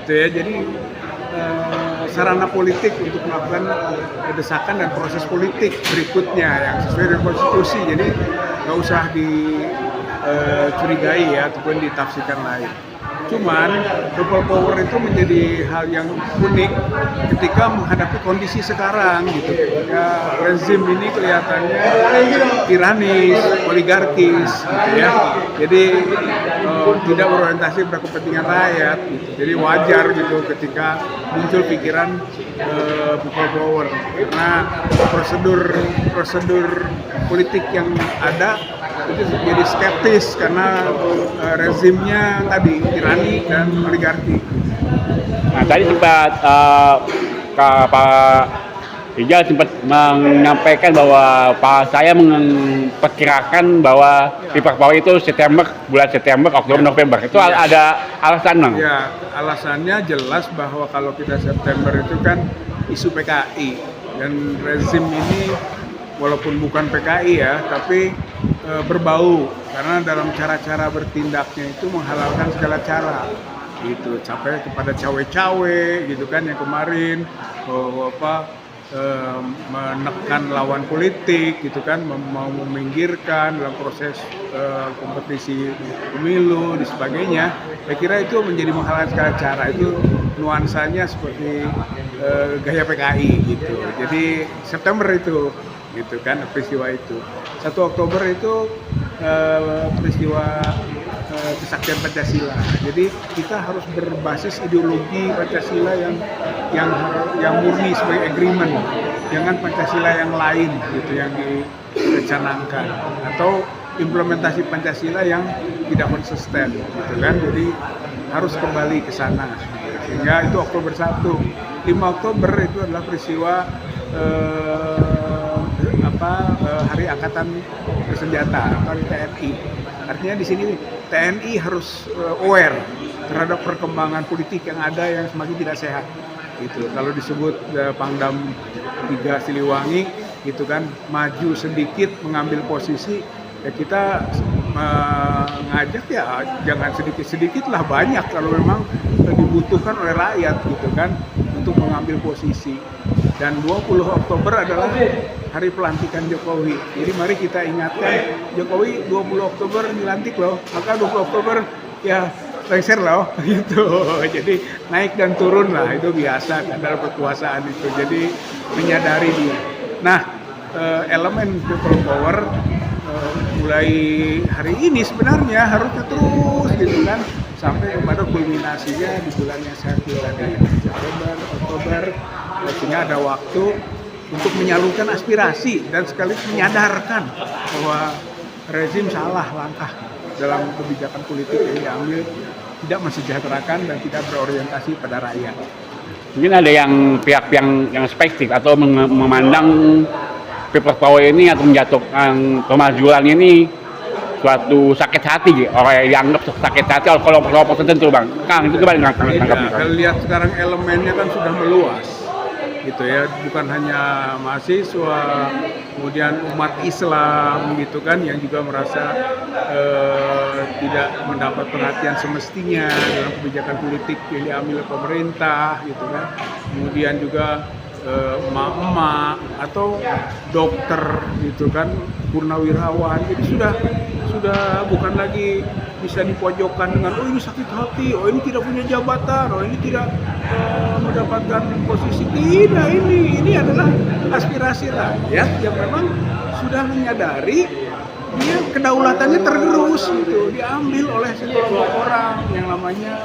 gitu ya. Jadi sarana politik untuk melakukan desakan dan proses politik berikutnya yang sesuai dengan konstitusi. Jadi nggak usah dicurigai ya ataupun ditafsirkan lain. Cuman people power itu menjadi hal yang unik ketika menghadapi kondisi sekarang gitu. Ketika rezim ini kelihatannya tiranis, oligarkis gitu ya. Jadi tidak berorientasi pada kepentingan rakyat gitu. Jadi wajar gitu ketika muncul pikiran people power karena prosedur politik yang ada itu jadi skeptis karena rezimnya tadi tirani dan oligarki. Nah tadi sempat Pak Rijal sempat menyampaikan bahwa saya memperkirakan bahwa people power itu bulan September, Oktober, November. Itu ada alasan, Bang? Ya, alasannya jelas bahwa kalau kita September itu kan isu PKI dan rezim ini walaupun bukan PKI ya, tapi berbau karena dalam cara-cara bertindaknya itu menghalalkan segala cara gitu, sampai kepada cawe-cawe gitu kan yang kemarin menekan lawan politik gitu kan, mau meminggirkan dalam proses kompetisi pemilu dan sebagainya. Saya kira itu menjadi menghalalkan segala cara, itu nuansanya seperti gaya PKI gitu. Jadi September itu gitu kan peristiwa itu. 1 Oktober itu peristiwa kesaktian Pancasila. Jadi kita harus berbasis ideologi Pancasila yang murni sebagai agreement, jangan Pancasila yang lain gitu yang dicanangkan atau implementasi Pancasila yang tidak konsisten gitu kan. Jadi harus kembali ke sana. Sehingga itu Oktober 1. 5 Oktober itu adalah peristiwa Hari Angkatan Bersenjata atau TNI. Artinya di sini TNI harus aware terhadap perkembangan politik yang ada yang semakin tidak sehat. Gitu. Kalau disebut Pangdam 3 Siliwangi, gitu kan, maju sedikit mengambil posisi, ya kita mengajak ya jangan sedikit-sedikit lah, banyak kalau memang dibutuhkan oleh rakyat gitu kan untuk mengambil posisi. Dan 20 Oktober adalah hari pelantikan Jokowi. Jadi mari kita ingatkan Jokowi 20 Oktober dilantik loh. Maka 20 Oktober ya lengser loh gitu. Jadi naik dan turun lah, itu biasa kan dalam kekuasaan itu. Jadi menyadari dia. Nah, elemen people power mulai hari ini sebenarnya harusnya terus gitu kan sampai kepada kulminasinya di bulan yang saya bilang tadi, September, Oktober, sehingga ada waktu untuk menyalurkan aspirasi dan sekaligus menyadarkan bahwa rezim salah langkah dalam kebijakan politik yang diambil, tidak mensejahterakan dan tidak berorientasi pada rakyat. Mungkin ada yang pihak yang spektif atau memandang people power ini atau menjatuhkan kemajuan ini suatu sakit hati, orang yang dianggap sakit hati oleh kelompok tertentu, Bang. Kang, itu gimana tanggapan? Kalau lihat sekarang elemennya kan sudah meluas, gitu ya, bukan hanya mahasiswa, kemudian umat Islam, gitu kan, yang juga merasa tidak mendapat perhatian semestinya dalam kebijakan politik yang diambil oleh pemerintah, gitu kan. Kemudian juga emak-emak atau dokter gitu kan, purnawirawan. Jadi sudah bukan lagi bisa dipojokkan dengan oh ini sakit hati, oh ini tidak punya jabatan, oh ini tidak mendapatkan posisi. Tidak, ini adalah aspirasi rakyat yang memang sudah menyadari dia kedaulatannya tergerus gitu, diambil oleh sekelompok orang yang namanya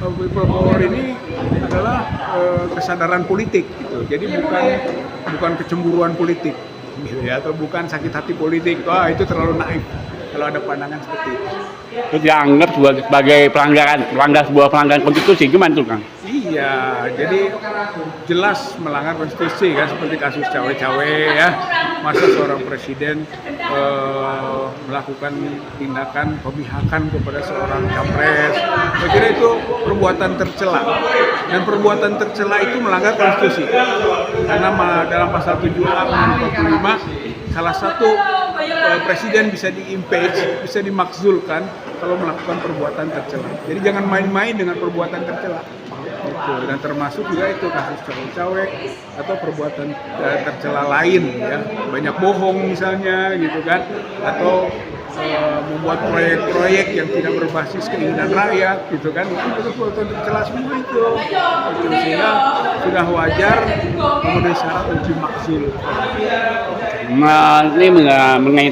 people power ini adalah kesadaran politik gitu. Jadi bukan kecemburuan politik gitu ya, atau bukan sakit hati politik. Wah, itu terlalu naif kalau ada pandangan seperti itu. Itu dianggap sebagai sebuah pelanggaran konstitusi, gimana tuh, Kang? Iya, jadi jelas melanggar konstitusi kan, seperti kasus cawe-cawe ya. Masa seorang presiden melakukan tindakan pemihakan kepada seorang capres. Saya kira itu perbuatan tercela. Dan perbuatan tercela itu melanggar konstitusi. Karena dalam pasal 7A 45 salah satu presiden bisa di-impeach, bisa dimakzulkan kalau melakukan perbuatan tercela. Jadi jangan main-main dengan perbuatan tercela. Gitu. Dan termasuk juga itu kasus cawe-cawe atau perbuatan tercela lain, ya, banyak bohong misalnya, gitu kan, atau membuat proyek-proyek yang tidak berbasis keinginan rakyat, gitu kan, itu perbuatan tercela semua itu. Sehingga sudah wajar memenuhi syarat untuk dimakzul. Nah, ini mengenai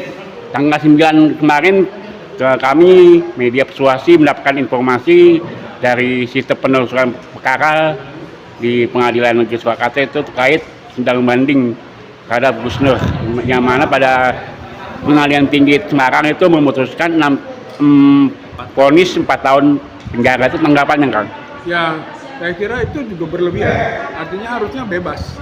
tanggal 9 kemarin kami media persuasi mendapatkan informasi dari sistem penelusuran perkara di Pengadilan Negeri Surakarta itu terkait sidang banding terhadap Gus Nur, yang mana pada Pengadilan Tinggi Semarang itu memutuskan vonis 4 tahun penjara. Itu tanggapannya, Kang? Ya, saya kira itu juga berlebihan. Artinya harusnya bebas,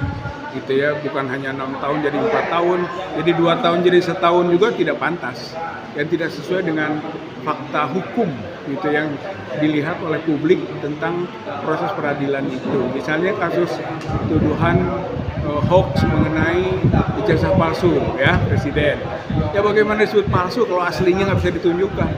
gitu ya. Bukan hanya 6 tahun jadi 4 tahun, jadi 2 tahun jadi 1 tahun juga tidak pantas dan tidak sesuai dengan fakta hukum, gitu, yang dilihat oleh publik tentang proses peradilan itu. Misalnya kasus tuduhan hoax mengenai ijazah palsu, ya, presiden. Ya bagaimana disebut palsu kalau aslinya nggak bisa ditunjukkan,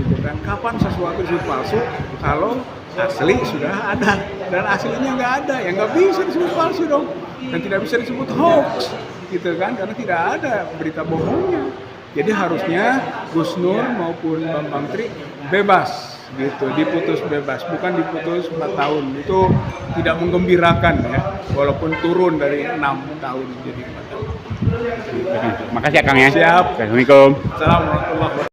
gitu kan? Kapan sesuatu disebut palsu kalau asli sudah ada dan aslinya nggak ada, ya nggak bisa disebut palsu dong, dan tidak bisa disebut hoax, gitu kan, karena tidak ada berita bohongnya. Jadi harusnya Gus Nur maupun Bambang Tri bebas, gitu, diputus bebas, bukan diputus 4 tahun. Itu tidak menggembirakan, ya, walaupun turun dari 6 tahun jadi 4 tahun. Makasih ya, Kang, ya. Siap. Assalamualaikum. Assalamualaikum warahmatullahi wabarakatuh.